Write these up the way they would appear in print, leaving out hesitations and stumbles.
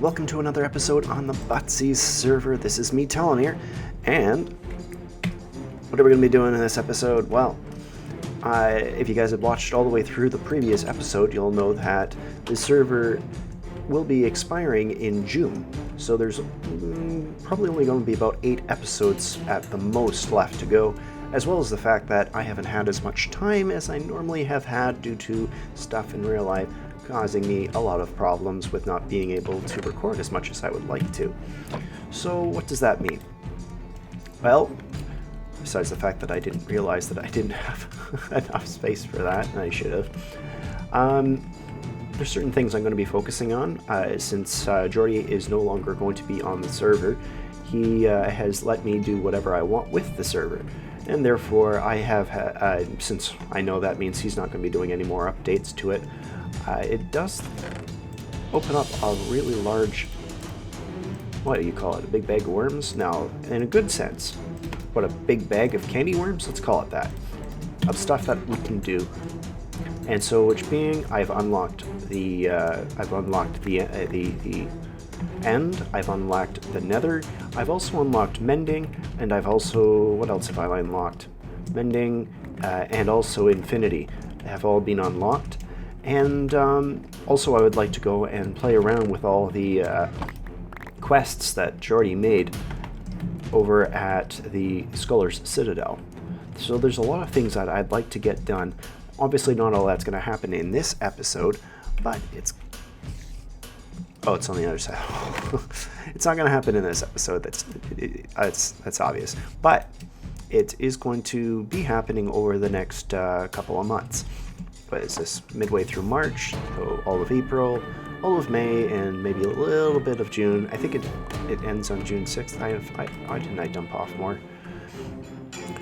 welcome to another episode on the BotC server. This is me, Talon here, and what are we going to be doing in this episode? Well, if you guys have watched all the way through the previous episode, you'll know that the server will be expiring in June. So there's probably only going to be about 8 episodes at the most left to go, as well as the fact that I haven't had as much time as I normally have had due to stuff in real life causing me a lot of problems with not being able to record as much as I would like to. So what does that mean? Well, besides the fact that I didn't realize that I didn't have enough space for that, and I should have, there's certain things I'm going to be focusing on. Since Jordy is no longer going to be on the server, he has let me do whatever I want with the server. And therefore, I have, since I know that means he's not going to be doing any more updates to it, it does open up a really large, what do you call it, a big bag of worms? No, in a good sense. What, a big bag of candy worms? Let's call it that. Of stuff that we can do. And so, which being, I've unlocked the end, I've unlocked the nether, I've also unlocked mending, and I've also, what else have I unlocked? Mending, and also infinity have all been unlocked. And also I would like to go and play around with all the quests that Jordy made over at the Scholar's Citadel. So there's a lot of things that I'd like to get done. Obviously not all that's going to happen in this episode, but it's on the other side. It's not going to happen in this episode. That's obvious. But it is going to be happening over the next couple of months. What is this? Midway through March, so all of April, all of May, and maybe a little bit of June. I think it ends on June 6th. Why didn't I dump off more?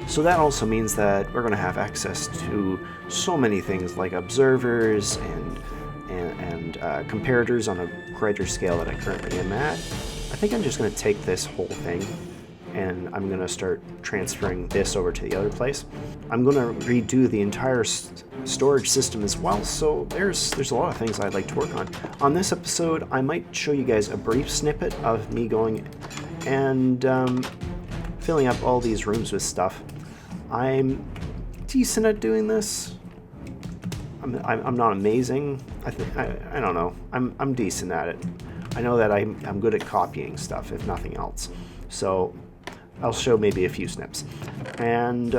So that also means that we're going to have access to so many things like observers and comparators on a greater scale that I currently am at. I think I'm just going to take this whole thing and I'm going to start transferring this over to the other place. I'm going to redo the entire storage system as well, so there's a lot of things I'd like to work on. On this episode, I might show you guys a brief snippet of me going and filling up all these rooms with stuff. I'm decent at doing this. I'm not amazing. I don't know. I'm decent at it. I know that I'm good at copying stuff, if nothing else. So I'll show maybe a few snips. And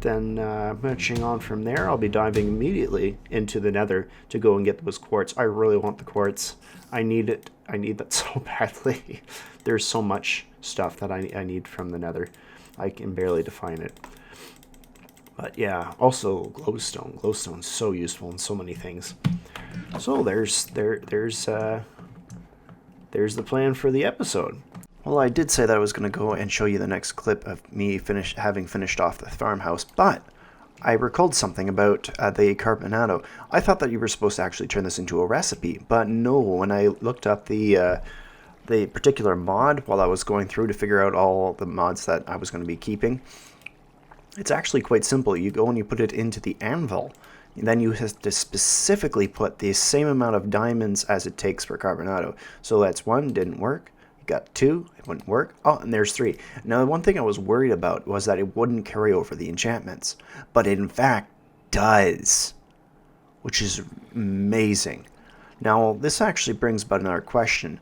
then marching on from there, I'll be diving immediately into the nether to go and get those quartz. I really want the quartz. I need it. I need that so badly. There's so much stuff that I need from the nether. I can barely define it. But yeah, also glowstone. Glowstone's so useful in so many things. So there's the plan for the episode. Well, I did say that I was going to go and show you the next clip of me having finished off the farmhouse, but I recalled something about the carbonado. I thought that you were supposed to actually turn this into a recipe, but no. When I looked up the particular mod while I was going through to figure out all the mods that I was going to be keeping, it's actually quite simple. You go and you put it into the anvil, and then you have to specifically put the same amount of diamonds as it takes for carbonado. So that's 1, didn't work. Got 2, it wouldn't work. Oh, and there's 3. Now, the one thing I was worried about was that it wouldn't carry over the enchantments, but it in fact does, which is amazing. Now, this actually brings about another question.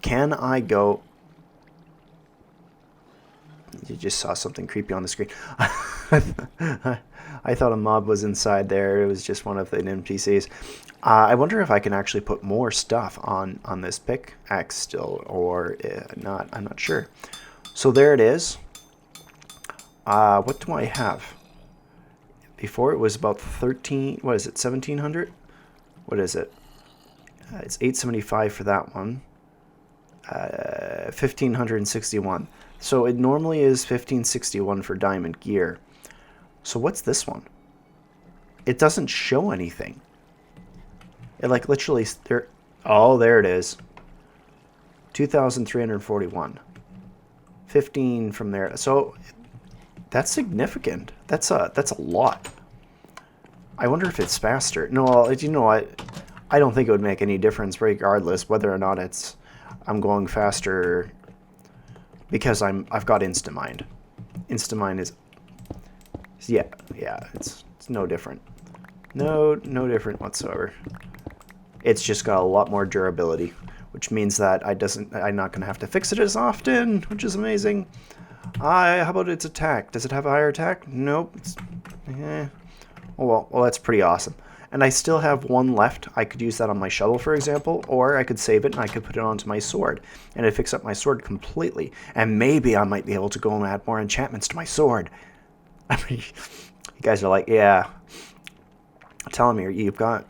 Can I go... You just saw something creepy on the screen. I thought a mob was inside there. It was just one of the NPCs. I wonder if I can actually put more stuff on this pickaxe still or not. I'm not sure. So there it is. What do I have? Before it was about 13. What is it? 1700? What is it? It's 875 for that one. 1561. So it normally is 1561 for diamond gear. So what's this one? It doesn't show anything. It like literally there. Oh, there it is. 2,341. 15 from there. So that's significant. That's a lot. I wonder if it's faster. No, you know what? I don't think it would make any difference regardless whether or not it's I'm going faster because I've got Instamind. Instamind is yeah, it's no different. No different whatsoever. It's just got a lot more durability, which means that I'm not gonna have to fix it as often, which is amazing. How about its attack? Does it have a higher attack? Nope. Oh, well, that's pretty awesome. And I still have one left. I could use that on my shovel, for example, or I could save it and I could put it onto my sword. And it'd fix up my sword completely. And maybe I might be able to go and add more enchantments to my sword. I mean, you guys are like, yeah. Telling me you got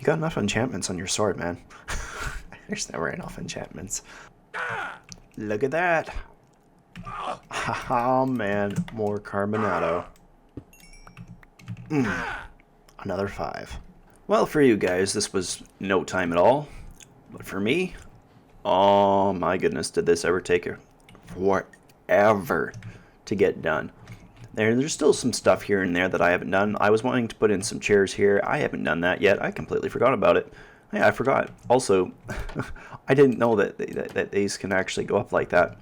enough enchantments on your sword, man. There's never enough enchantments. Look at that. Oh, man. More carbonado. Another 5. Well, for you guys, this was no time at all. But for me, oh my goodness, did this ever take forever to get done. There's still some stuff here and there that I haven't done. I was wanting to put in some chairs here. I haven't done that yet. I completely forgot about it. Yeah, I forgot. Also, I didn't know that these can actually go up like that.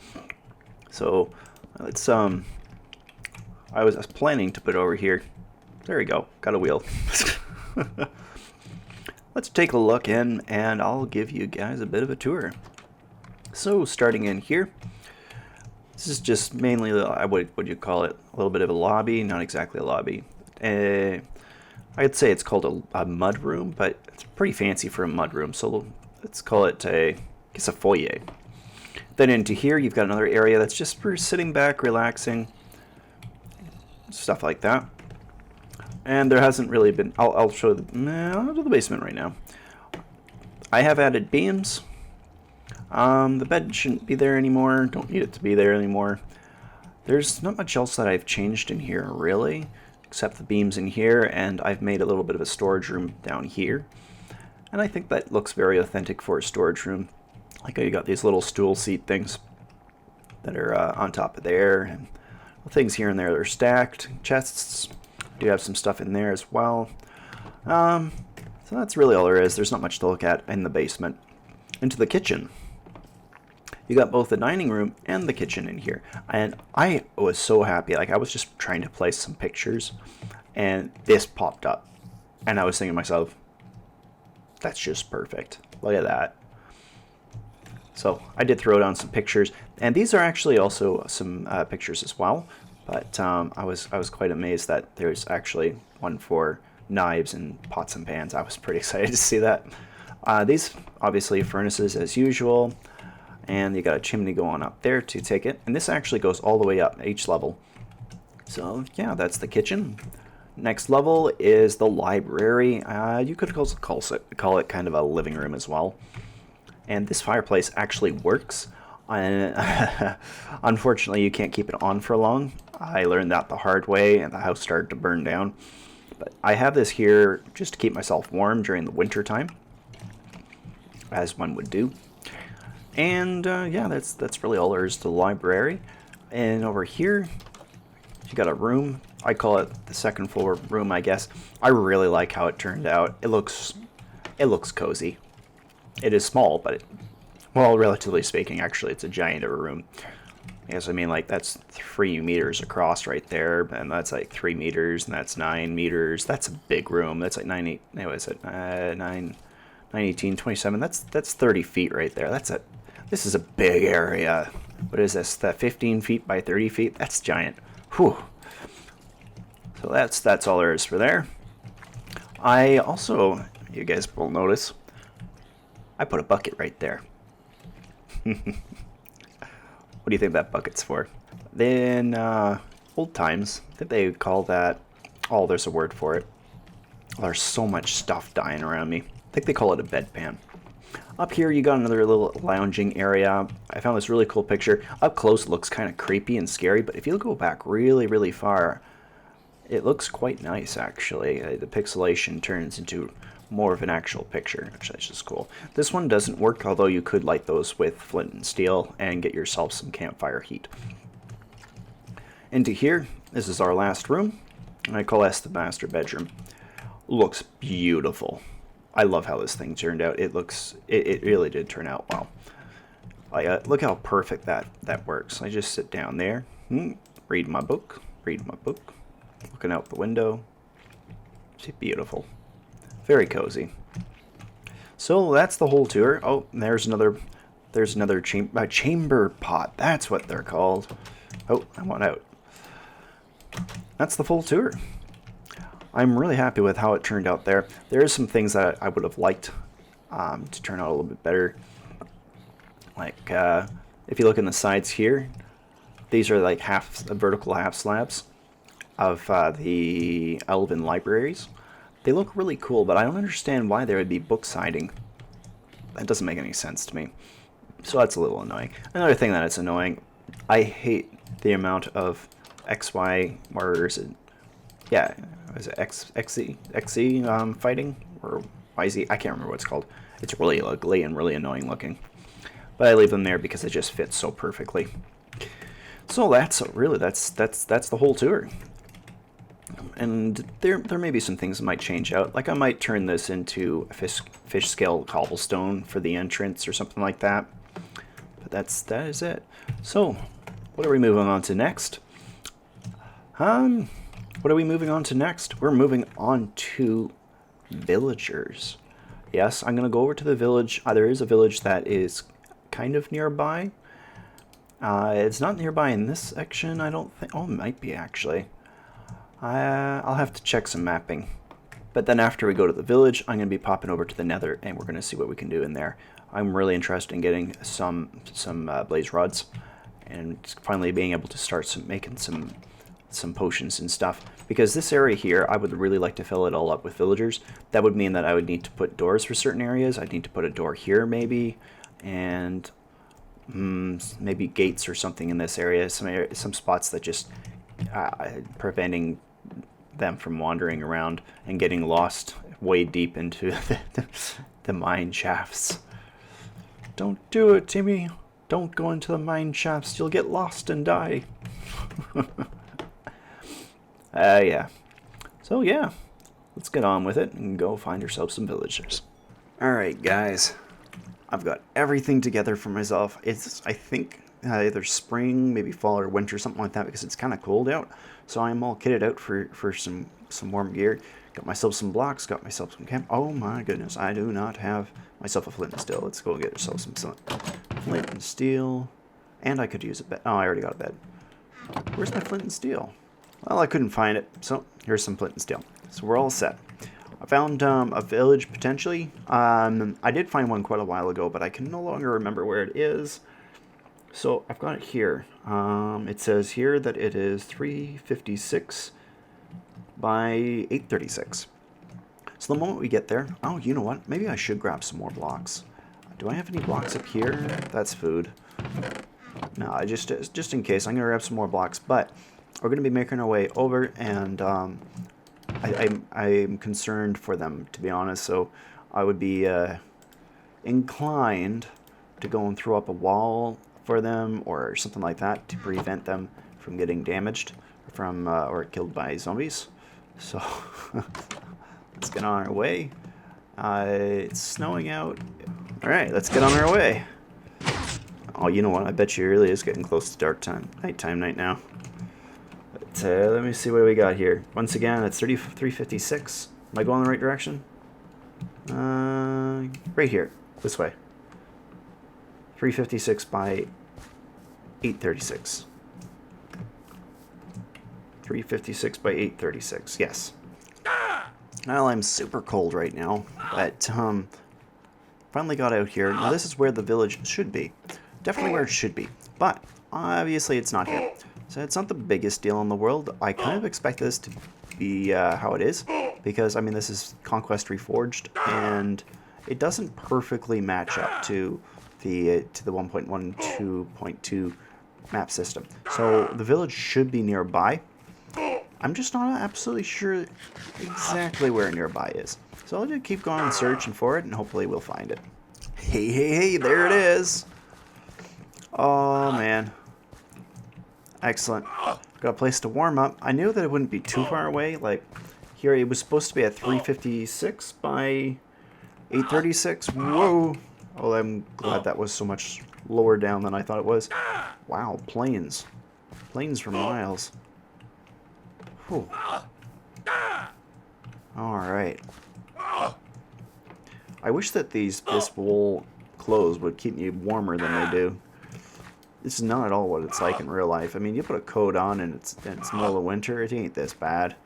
So, let's, I was planning to put it over here. There we go. Got a wheel. Let's take a look in, and I'll give you guys a bit of a tour. So, starting in here, this is just mainly, what would you call it? A little bit of a lobby, not exactly a lobby. I'd say it's called a mud room, but it's pretty fancy for a mud room, so let's call it I guess a foyer. Then into here, you've got another area that's just for sitting back, relaxing, stuff like that. And there hasn't really been, I'll show I'll do the basement right now. I have added beams. The bed shouldn't be there anymore. Don't need it to be there anymore. There's not much else that I've changed in here, really, except the beams in here, and I've made a little bit of a storage room down here. And I think that looks very authentic for a storage room. Like, you got these little stool seat things that are on top of there, and things here and there that are stacked. Chests. Do have some stuff in there as well. So that's really all there is. There's not much to look at in the basement. Into the kitchen. You got both the dining room and the kitchen in here. And I was so happy. Like, I was just trying to place some pictures, and this popped up. And I was thinking to myself, that's just perfect. Look at that. So I did throw down some pictures, and these are actually also some pictures as well. But I was quite amazed that there's actually one for knives and pots and pans. I was pretty excited to see that. These obviously furnaces as usual, and you got a chimney going up there to take it. And this actually goes all the way up each level. So yeah, that's the kitchen. Next level is the library. You could also call it kind of a living room as well. And this fireplace actually works. Unfortunately, you can't keep it on for long. I learned that the hard way, and the house started to burn down. But I have this here just to keep myself warm during the winter time, as one would do. And yeah, that's really all there is to the library. And over here, you got a room. I call it the second floor room, I guess. I really like how it turned out. It looks cozy. It is small, but well, relatively speaking, actually, it's a giant of a room. Yes, I mean, like, that's 3 meters across right there, and that's like 3 meters, and that's 9 meters. That's a big room. That's like 9, 8, what is it? 9, 18, 27. That's 30 feet right there. This is a big area. What is this? That 15 feet by 30 feet? That's giant. Whew. So that's all there is for there. I also, you guys will notice, I put a bucket right there. What do you think that bucket's for? Then, old times, I think they would call that, oh, there's a word for it. Oh, there's so much stuff dying around me. I think they call it a bedpan. Up here, you got another little lounging area. I found this really cool picture. Up close, it looks kind of creepy and scary, but if you go back really, really far, it looks quite nice, actually. The pixelation turns into more of an actual picture, which is just cool. This one doesn't work, although you could light those with flint and steel and get yourself some campfire heat. Into here, this is our last room, and I call this the master bedroom. Looks beautiful. I love how this thing turned out. It really did turn out well. Look how perfect that works. I just sit down there, read my book, looking out the window. It's beautiful. Very cozy. So that's the whole tour. Oh, there's another chamber pot. That's what they're called. Oh, I want out. That's the full tour. I'm really happy with how it turned out there. There are some things that I would have liked to turn out a little bit better. Like, if you look in the sides here, these are like vertical half slabs of the Elven libraries. They look really cool, but I don't understand why there would be book siding. That doesn't make any sense to me. So that's a little annoying. Another thing that is annoying, I hate the amount of XY, or is it, yeah, is it XE fighting, or YZ? I can't remember what it's called. It's really ugly and really annoying looking. But I leave them there because it just fits so perfectly. So that's the whole tour. And there may be some things that might change out. Like I might turn this into a fish scale cobblestone for the entrance or something like that. But that is it. So, what are we moving on to next? What are we moving on to next? We're moving on to villagers. Yes, I'm going to go over to the village. There is a village that is kind of nearby. It's not nearby in this section, I don't think. Oh, it might be actually. I'll have to check some mapping. But then after we go to the village, I'm going to be popping over to the Nether, and we're going to see what we can do in there. I'm really interested in getting some blaze rods, and finally being able to start making some potions and stuff. Because this area here, I would really like to fill it all up with villagers. That would mean that I would need to put doors for certain areas. I'd need to put a door here maybe, and maybe gates or something in this area. Some spots that just preventing them from wandering around and getting lost way deep into the mine shafts. Don't do it, Timmy. Don't go into the mine shafts. You'll get lost and die. Yeah. So yeah, let's get on with it and go find ourselves some villagers. Alright guys, I've got everything together for myself. It's, I think, either spring, maybe fall or winter, something like that, because it's kind of cold out. So I'm all kitted out for some warm gear. Got myself some blocks, got myself some camp. Oh my goodness, I do not have myself a flint and steel. Let's go get ourselves some flint and steel. And I could use a bed. Oh, I already got a bed. Where's my flint and steel? Well, I couldn't find it, so here's some flint and steel. So we're all set. I found a village, potentially. I did find one quite a while ago, but I can no longer remember where it is. So I've got it here. It says here that it is 356 by 836. So the moment we get there, oh, you know what? Maybe I should grab some more blocks. Do I have any blocks up here? That's food. No, I just in case, I'm gonna grab some more blocks. But we're gonna be making our way over, and I'm concerned for them, to be honest. So I would be inclined to go and throw up a wall for them or something like that to prevent them from getting damaged from or killed by zombies. So let's get on our way. It's snowing out. All right, let's get on our way. Oh, you know what? I bet you it really is getting close to dark time, nighttime night now. But let me see what we got here. Once again, it's 356. Am I going the right direction? Right here, this way. 356 by 836. 356 by 836, yes. Well, I'm super cold right now, but finally got out here. Now this is where the village should be. Definitely where it should be, but obviously it's not here. So it's not the biggest deal in the world. I kind of expect this to be how it is, because I mean this is Conquest Reforged, and it doesn't perfectly match up to the 1.12.2 map system. So the village should be nearby. I'm just not absolutely sure exactly where nearby is. So I'll just keep going and searching for it, and hopefully we'll find it. Hey, hey, hey, there it is. Oh, man. Excellent. Got a place to warm up. I knew that it wouldn't be too far away. Like, here it was supposed to be at 356 by 836. Whoa. Oh, I'm glad that was so much lower down than I thought it was. Wow, plains. Plains for miles. Whew. Alright. I wish that this wool clothes would keep me warmer than they do. This is not at all what it's like in real life. I mean, you put a coat on and it's middle of winter, it ain't this bad.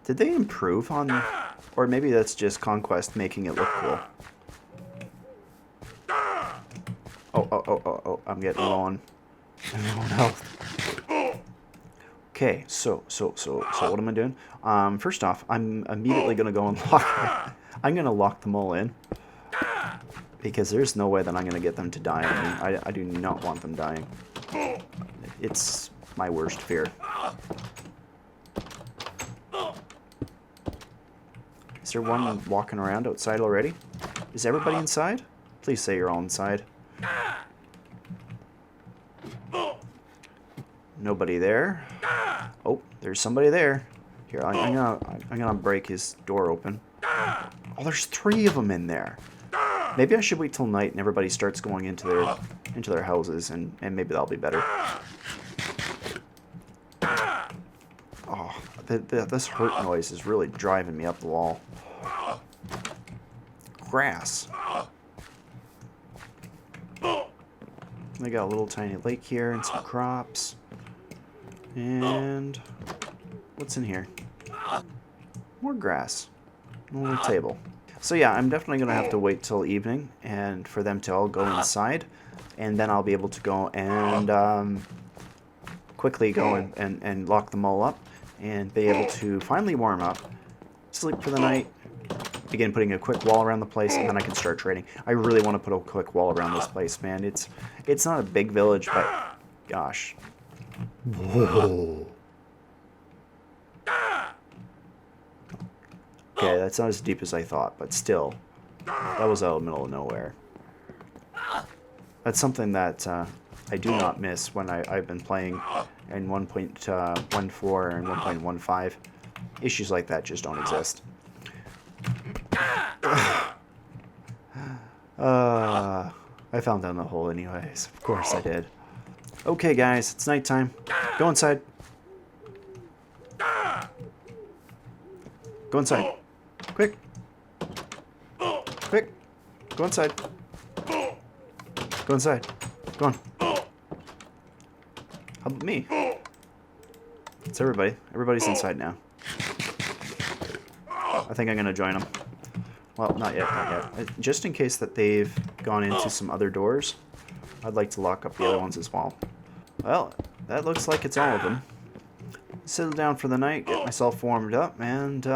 Did they improve on... Or maybe that's just Conquest making it look cool. Oh, I'm getting low on health. Okay, so what am I doing? First off, I'm immediately going to go and lock... I'm going to lock them all in. Because there's no way that I'm going to get them to die. I mean, I do not want them dying. It's my worst fear. Is there one walking around outside already? Is everybody inside? Please say you're all inside. Nobody there. Oh, there's somebody there. Here, I'm gonna break his door open. Oh, there's 3 of them in there. Maybe I should wait till night and everybody starts going into their houses, and maybe that'll be better. Oh, this hurt noise is really driving me up the wall. Grass. They got a little tiny lake here and some crops. And what's in here? More grass. A little table. So yeah, I'm definitely going to have to wait till evening and for them to all go inside. And then I'll be able to go and quickly go and lock them all up. And be able to finally warm up, sleep for the night, begin putting a quick wall around the place, and then I can start trading. I really want to put a quick wall around this place, man. It's not a big village, but gosh. Whoa. Okay, that's not as deep as I thought, but still, that was out of the middle of nowhere. That's something that I do not miss when I've been playing in 1.14 and 1.15. Issues like that just don't exist. I found down the hole anyways. Of course I did. Okay, guys, it's nighttime. Go inside. Go inside. Quick. Quick. Go inside. Go inside. Go on. How about me? It's everybody. Everybody's inside now. I think I'm going to join them. Well, not yet, not yet. Just in case that they've gone into some other doors, I'd like to lock up the other ones as well. Well, that looks like it's all of them. Settle down for the night, get myself warmed up, and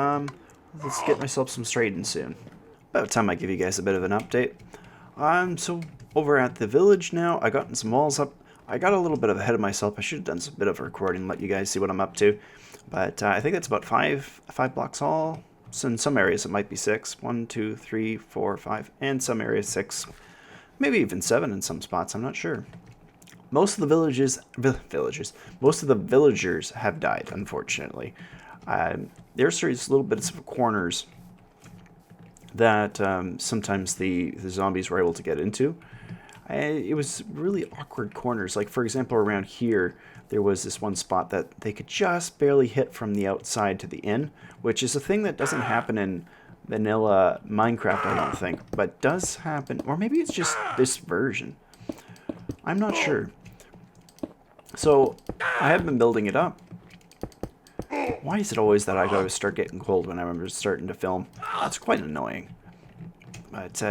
let's get myself some trading soon. About time I give you guys a bit of an update. So over at the village now, I gotten some walls up. I got a little bit ahead of myself. I should have done some bit of recording, let you guys see what I'm up to. But I think it's about five blocks tall. So in some areas it might be 6. 1, 2, 3, 4, 5, and some areas 6. Maybe even 7 in some spots, I'm not sure. Most of the most of the villagers have died, unfortunately. There's little bits of corners that sometimes the zombies were able to get into. It was really awkward corners. Like, for example, around here, there was this one spot that they could just barely hit from the outside to the in, which is a thing that doesn't happen in vanilla Minecraft, I don't think, but does happen, or maybe it's just this version. I'm not sure. So, I have been building it up. Why is it always that I gotta start getting cold when I'm just starting to film? That's quite annoying. But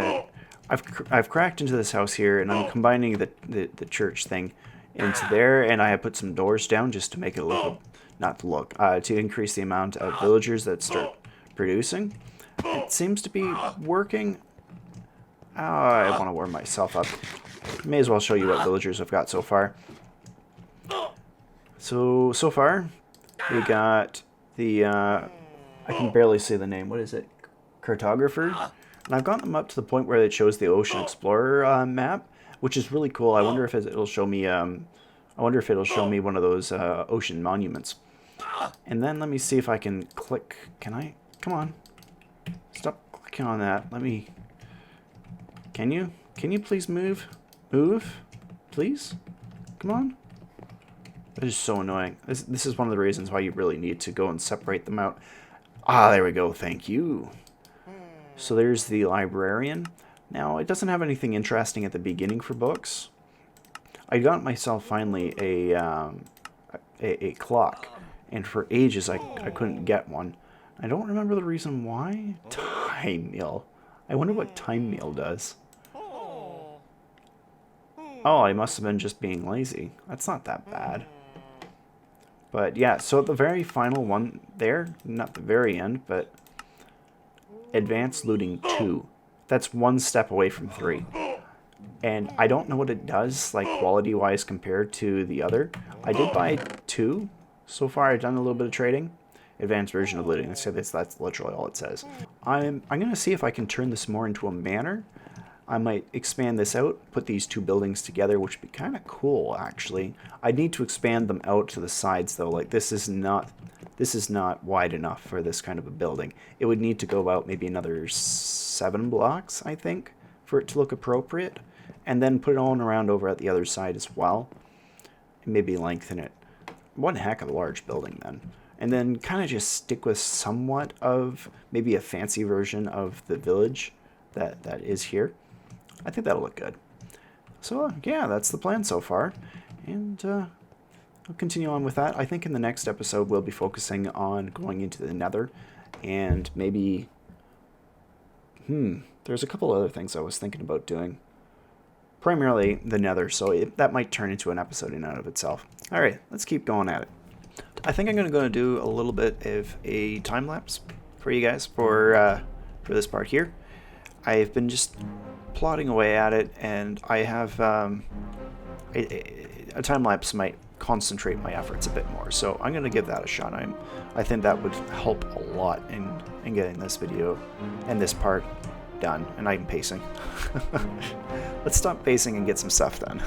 I've cracked into this house here, and I'm combining the church thing into there, and I have put some doors down just to make it look, to increase the amount of villagers that start producing. It seems to be working. I want to warm myself up. May as well show you what villagers I've got so far. So far, we got the, I can barely say the name, what is it? Cartographer? And I've gotten them up to the point where it shows the Ocean Explorer map, which is really cool. I wonder if it'll show me, one of those ocean monuments. And then let me see if I can click. Can I? Come on. Stop clicking on that. Let me Can you? Can you please move? Move? Please? Come on. That is so annoying. This is one of the reasons why you really need to go and separate them out. Ah, there we go. Thank you. So there's the librarian. Now, it doesn't have anything interesting at the beginning for books. I got myself finally a clock, and for ages I couldn't get one. I don't remember the reason why. Time meal. I wonder what time meal does. Oh, I must have been just being lazy. That's not that bad. But yeah, so at the very final one there, not the very end, but advanced looting 2. That's one step away from 3. And I don't know what it does, like quality-wise compared to the other. I did buy 2. So far I've done a little bit of trading. Advanced version of looting. That's literally all it says. I'm going to see if I can turn this more into a manor. I might expand this out, put these 2 buildings together, which would be kind of cool, actually. I need to expand them out to the sides, though. Like, this is not wide enough for this kind of a building. It would need to go out maybe another 7 blocks, I think, for it to look appropriate. And then put it on around over at the other side as well. And maybe lengthen it. One heck of a large building, then. And then kind of just stick with somewhat of maybe a fancy version of the village that is here. I think that'll look good. So, yeah, that's the plan so far. And I'll continue on with that. I think in the next episode we'll be focusing on going into the Nether. And maybe... there's a couple other things I was thinking about doing. Primarily the Nether, so that might turn into an episode in and of itself. Alright, let's keep going at it. I think I'm going to do a little bit of a time-lapse for you guys for this part here. I've been just plodding away at it, and I have a time-lapse might concentrate my efforts a bit more, so I'm going to give that a shot. I think that would help a lot in getting this video and this part done, and I'm pacing. Let's stop pacing and get some stuff done.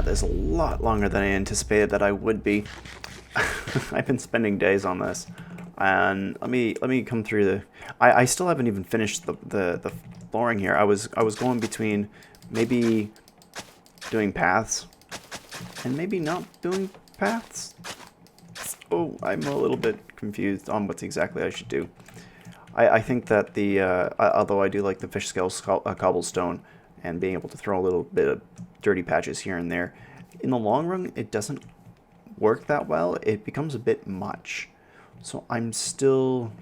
This a lot longer than I anticipated that I would be. I've been spending days on this, and let me come through the. I still haven't even finished the flooring here. I was going between maybe doing paths and maybe not doing paths. Oh, I'm a little bit confused on what exactly I should do. I think that although I do like the fish scale cobblestone and being able to throw a little bit of dirty patches here and there, in the long run it doesn't work that well. It becomes a bit much, so I'm still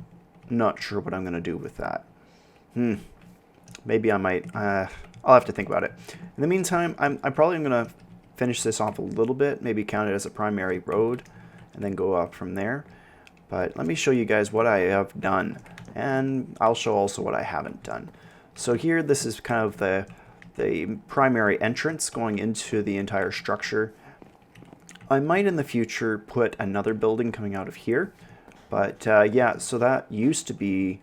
not sure what I'm going to do with that. Maybe I might. I'll have to think about it. In the meantime, I'm probably going to finish this off a little bit. Maybe count it as a primary road and then go up from there. But let me show you guys what I have done. And I'll show also what I haven't done. So here, this is kind of the primary entrance going into the entire structure. I might in the future put another building coming out of here. But yeah, so that used to be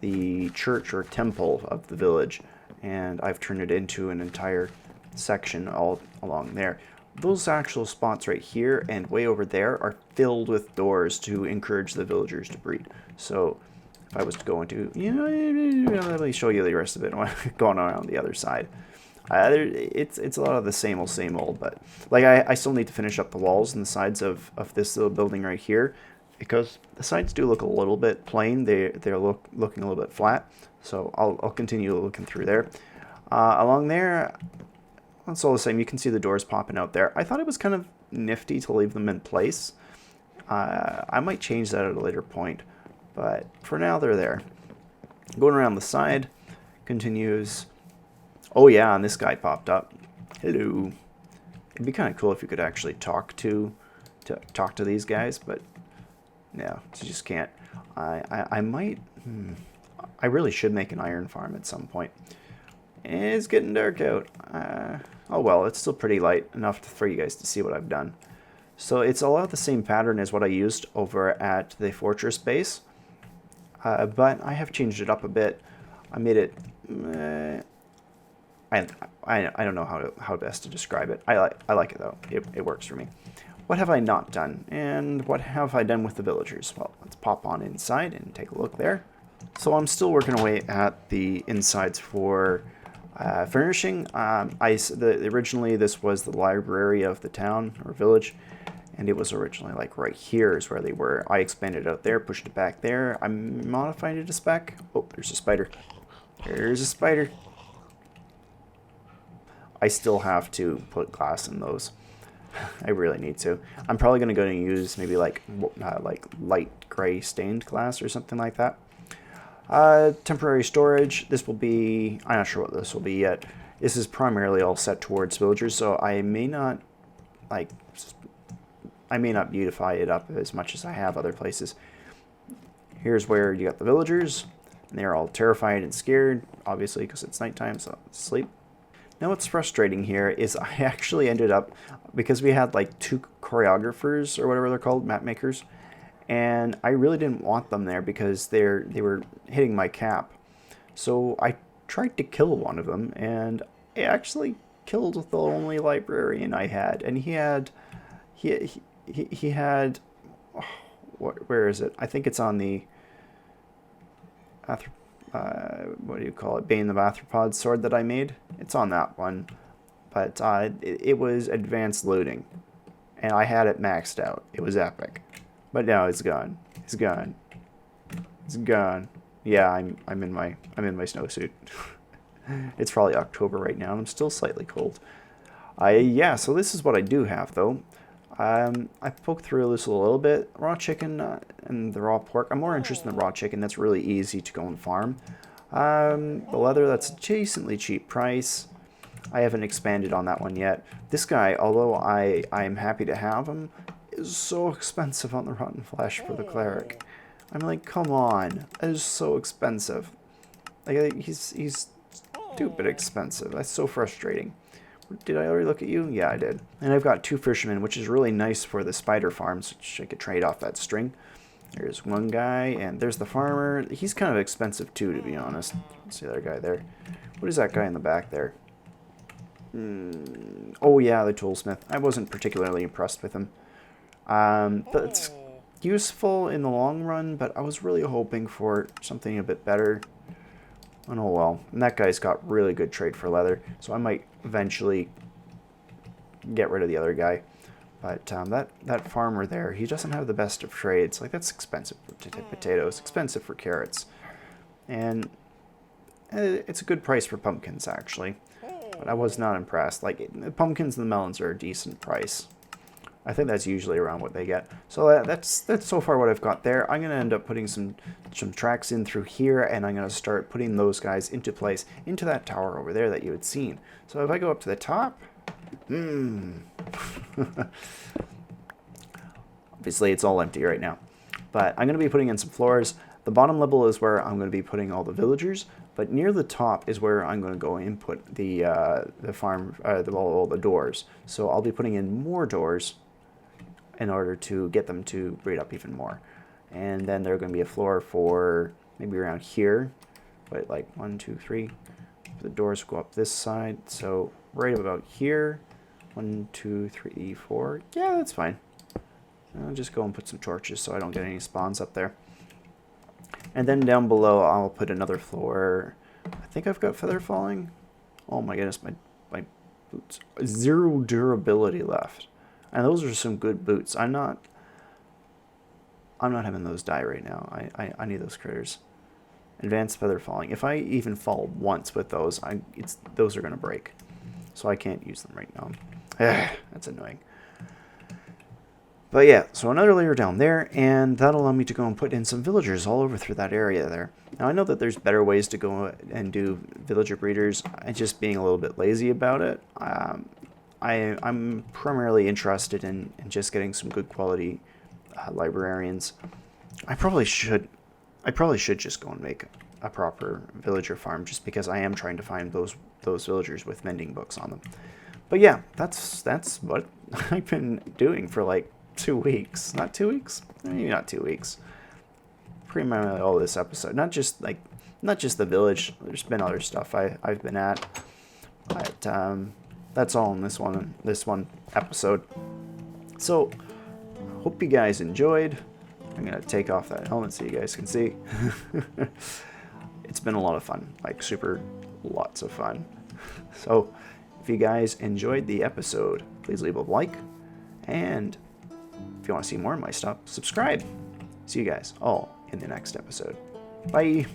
the church or temple of the village. And I've turned it into an entire section all along there. Those actual spots right here and way over there are filled with doors to encourage the villagers to breed. So if I was to go into, let me show you the rest of it going around the other side. It's a lot of the same old, but like I still need to finish up the walls and the sides of this little building right here, because the sides do look a little bit plain. They're looking a little bit flat. So I'll continue looking through there. Along there, it's all the same. You can see the doors popping out there. I thought it was kind of nifty to leave them in place. I might change that at a later point, but for now they're there. Going around the side, continues. Oh yeah, and this guy popped up. Hello. It'd be kind of cool if you could actually talk to these guys, but no, you just can't. I might. I really should make an iron farm at some point. It's getting dark out. Oh well, it's still pretty light enough for you guys to see what I've done. So it's a lot the same pattern as what I used over at the fortress base, but I have changed it up a bit. I made it. I don't know how best to describe it. I like it though. It works for me. What have I not done, and what have I done with the villagers? Well, let's pop on inside and take a look there. So I'm still working away at the insides for furnishing. Originally this was the library of the town or village, and it was originally like right here is where they were. I expanded out there, pushed it back there. I modified it a spec. Oh, there's a spider. There's a spider. I still have to put glass in those. I really need to. I'm probably going to go and use maybe like light gray stained glass or something like that. Temporary storage. This will be, I'm not sure what this will be yet. This is primarily all set towards villagers, so I may not beautify it up as much as I have other places. Here's where you got the villagers, and they're all terrified and scared, obviously because it's nighttime, so sleep. Now what's frustrating here is I actually ended up, because we had like 2 choreographers or whatever they're called, map makers, and I really didn't want them there because they were hitting my cap. So I tried to kill one of them, and I actually killed the only librarian I had, and he had, where is it? I think it's on the, what do you call it? Bane of Arthropod sword that I made. It's on that one, but it was advanced looting, and I had it maxed out. It was epic. But now it's gone. It's gone. It's gone. Yeah, I'm in my snowsuit. It's probably October right now, and I'm still slightly cold. Yeah, so this is what I do have though. I poked through this a little bit. Raw chicken and the raw pork. I'm more interested in the raw chicken. That's really easy to go and farm. The leather, that's a decently cheap price. I haven't expanded on that one yet. This guy, although I'm happy to have him, is so expensive on the rotten flesh for the cleric. I'm like, come on, that is so expensive. Like he's stupid expensive. That's so frustrating. Did I already look at you? Yeah, I did. And I've got 2 fishermen, which is really nice for the spider farms, which I could trade off that string. There's one guy, and there's the farmer. He's kind of expensive too, to be honest. See that guy there? What is that guy in the back there? Oh yeah, the toolsmith. I wasn't particularly impressed with him. But it's useful in the long run, but I was really hoping for something a bit better. And oh well. And that guy's got really good trade for leather, so I might eventually get rid of the other guy. But that farmer there, he doesn't have the best of trades. Like, that's expensive for potatoes, expensive for carrots. And it's a good price for pumpkins, actually. But I was not impressed. Like, the pumpkins and the melons are a decent price. I think that's usually around what they get. So that's so far what I've got there. I'm going to end up putting some tracks in through here, and I'm going to start putting those guys into place, into that tower over there that you had seen. So if I go up to the top, obviously it's all empty right now. But I'm going to be putting in some floors. The bottom level is where I'm going to be putting all the villagers, but near the top is where I'm going to go and put the farm, all the doors. So I'll be putting in more doors in order to get them to breed up even more. And then there's going to be a floor for maybe around here, but like 1, 2, 3. The doors go up this side, so right about here. 1, 2, 3, 4. Yeah, that's fine. I'll just go and put some torches so I don't get any spawns up there. And then down below, I'll put another floor. I think I've got feather falling. Oh my goodness, my boots. 0 durability left. And those are some good boots. I'm not having those die right now. I need those critters. Advanced feather falling. If I even fall once with those, those are going to break. So I can't use them right now. That's annoying. But yeah, so another layer down there, and that'll allow me to go and put in some villagers all over through that area there. Now I know that there's better ways to go and do villager breeders. I'm just being a little bit lazy about it. I'm primarily interested in just getting some good quality librarians. I probably should just go and make a proper villager farm, just because I am trying to find those villagers with mending books on them. But yeah, that's what I've been doing for like 2 weeks. Not 2 weeks? Maybe not 2 weeks. Pretty much all this episode. Not just the village. There's been other stuff I've been at. But that's all in this one episode. So hope you guys enjoyed. I'm gonna take off that helmet so you guys can see. It's been a lot of fun. Like super lots of fun. So if you guys enjoyed the episode, please leave a like, and if you want to see more of my stuff, subscribe. See you guys all in the next episode. Bye.